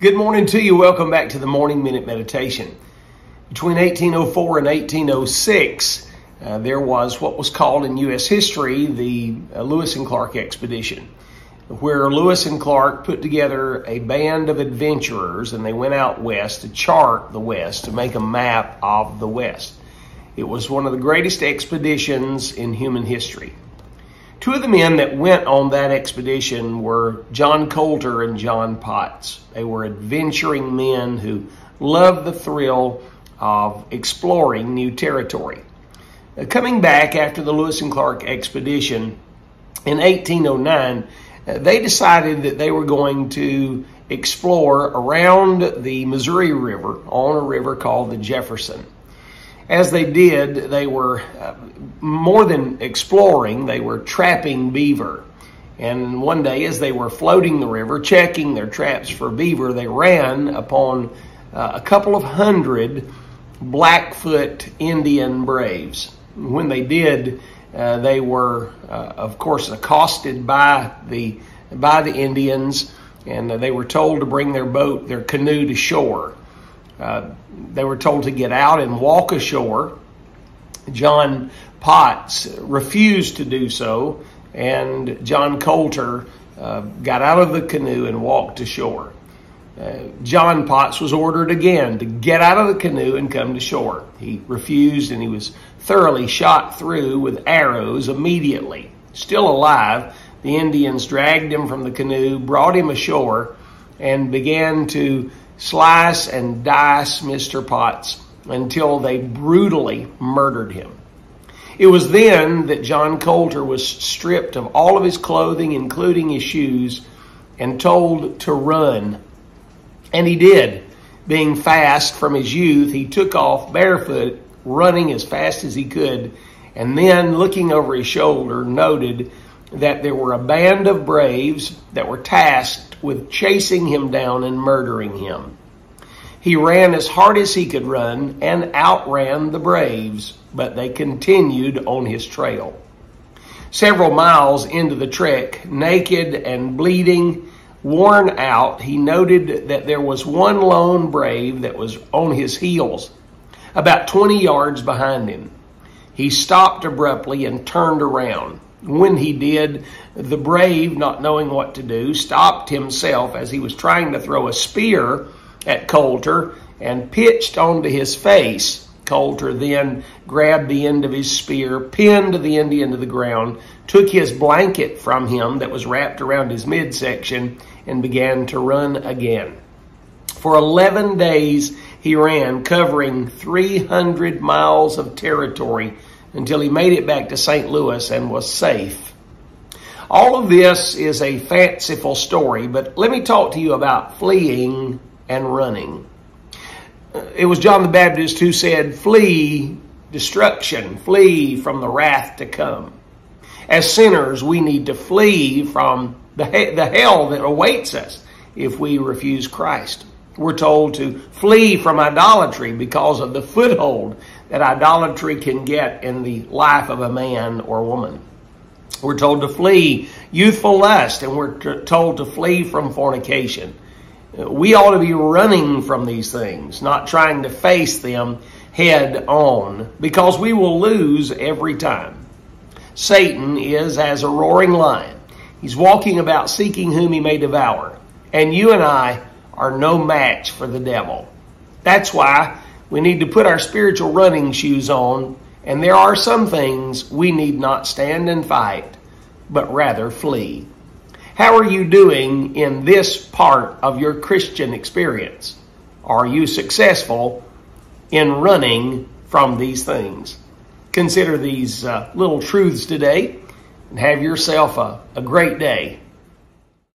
Good morning to you. Welcome back to the Morning Minute Meditation. Between 1804 and 1806, there was what was called in U.S. history the Lewis and Clark expedition, where Lewis and Clark put together a band of adventurers and they went out west to chart the West, to make a map of the West. It was one of the greatest expeditions in human history. Two of the men that went on that expedition were John Colter and John Potts. They were adventuring men who loved the thrill of exploring new territory. Coming back after the Lewis and Clark expedition in 1809, they decided that they were going to explore around the Missouri River on a river called the Jefferson. As they did, they were more than exploring, they were trapping beaver. And one day, as they were floating the river, checking their traps for beaver, they ran upon a couple of hundred Blackfoot Indian braves. When they did, they were, of course, accosted by the Indians, and they were told to bring their canoe to shore. They were told to get out and walk ashore. John Potts refused to do so, and John Colter got out of the canoe and walked ashore. John Potts was ordered again to get out of the canoe and come to shore. He refused, and he was thoroughly shot through with arrows immediately. Still alive, the Indians dragged him from the canoe, brought him ashore, and began to slice and dice Mr. Potts until they brutally murdered him. It was then that John Colter was stripped of all of his clothing, including his shoes, and told to run. And he did. Being fast from his youth, he took off barefoot, running as fast as he could, and then, looking over his shoulder, noted that there were a band of braves that were tasked with chasing him down and murdering him. He ran as hard as he could run and outran the braves, but they continued on his trail. Several miles into the trek, naked and bleeding, worn out, he noted that there was one lone brave that was on his heels, about 20 yards behind him. He stopped abruptly and turned around. When he did, the brave, not knowing what to do, stopped himself as he was trying to throw a spear at Colter and pitched onto his face. Colter then grabbed the end of his spear, pinned the Indian to the ground, took his blanket from him that was wrapped around his midsection, and began to run again. For 11 days he ran, covering 300 miles of territory until he made it back to St. Louis and was safe. All of this is a fanciful story, but let me talk to you about fleeing and running. It was John the Baptist who said, "Flee destruction, flee from the wrath to come." As sinners, we need to flee from the hell that awaits us if we refuse Christ. We're told to flee from idolatry because of the foothold that idolatry can get in the life of a man or woman. We're told to flee youthful lust, and we're told to flee from fornication. We ought to be running from these things, not trying to face them head on, because we will lose every time. Satan is as a roaring lion. He's walking about seeking whom he may devour. And you and I are no match for the devil. That's why we need to put our spiritual running shoes on, and there are some things we need not stand and fight, but rather flee. How are you doing in this part of your Christian experience? Are you successful in running from these things? Consider these little truths today and have yourself a great day.